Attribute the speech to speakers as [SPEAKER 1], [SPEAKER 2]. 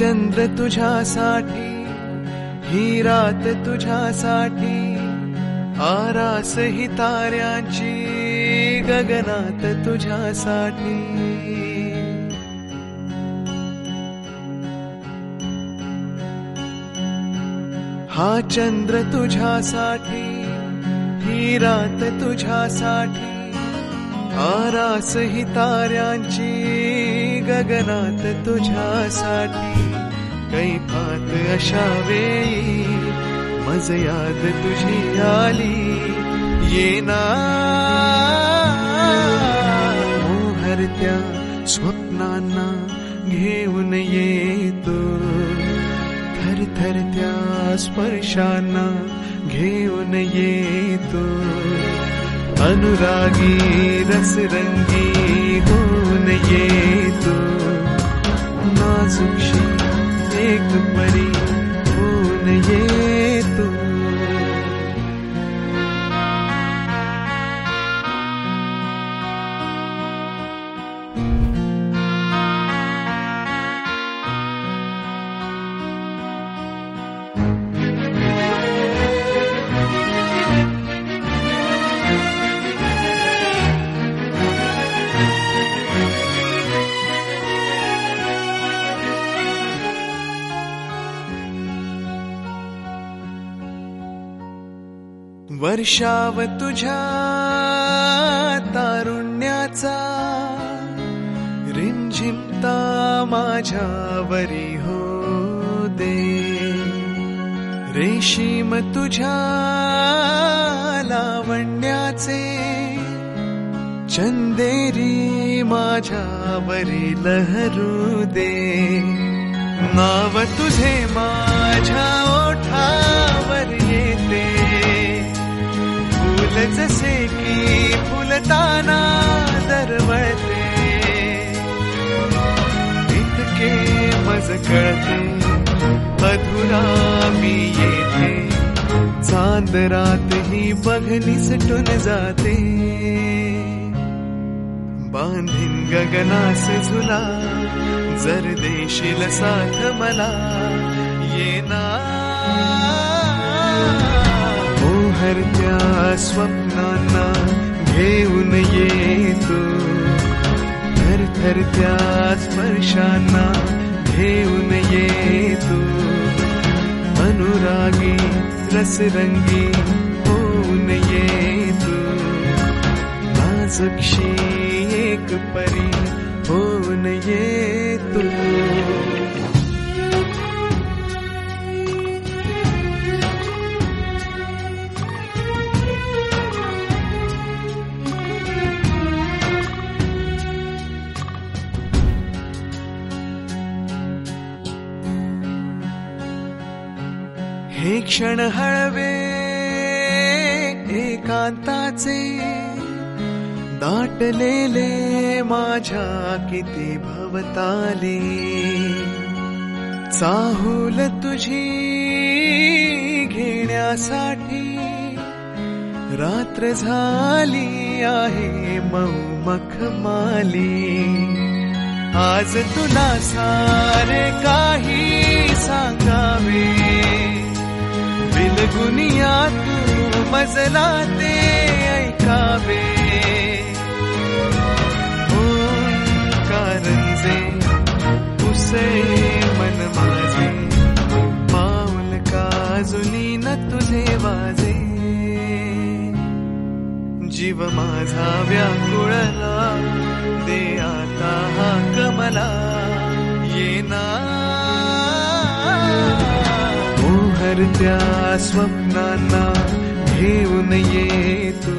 [SPEAKER 1] चंद्र तुझ्यासाठी, ही रात तुझ्यासाठी, आरास ही ताऱ्यांची गगनात तुझ्यासाठी. हा चंद्र तुझ्यासाठी, ही रात तुझ्यासाठी, आरास ही ताऱ्यांची गगनात तुझ्यासाठी. कैफात अशा वेळी मज याद तुझी आली, येना मोहरत्या स्वप्नांना घेऊन येतो, थरथरत्या स्पर्शांना घेऊन येतो. अनुरागी रसरंगी होऊन येतो, नाजुकशी एक परी होऊन येतो. वर्षाव तुझ्या तारुण्याचा, रिमझिमता माझ्यावरी हो दे. रेशीम तुझ्या लावण्याचे, चंदेरी माझ्यावरी लहरू दे. नाव तुझे माझ्या ओठावर येते, फुल जसे की फुलताना दरवळते. इतके मज कळते अधुरा मी येथे, चांद रात ही बघ निसटून जाते. बांधीन गगनास झुला, जर देशील साथ मला, येना मोहरत्या स्वप्नांना घेऊन येतो, थरथरत्या स्पर्शांना घेऊन येतो. अनुरागी रसरंगी होऊन येतो, नाजुकशी एक परी होऊन येतो. हे क्षण हळवे एकांताचे, दाटलेले माझ्या किती भवताली. चाहूल तुझी घेण्यासाठी, रात्र झाली आहे मऊ मखमाली. आज तुला सारे काही सांगावे, बिलगुनिया तू मजला ते ऐकावे. कारंजे उसे मन माझे, पाऊल काजुनी न तुझे वाजे. जीव माझा व्याकुळला, दे आता हाक मला, येना मोहरत्या स्वप्नांना घेऊन येतो.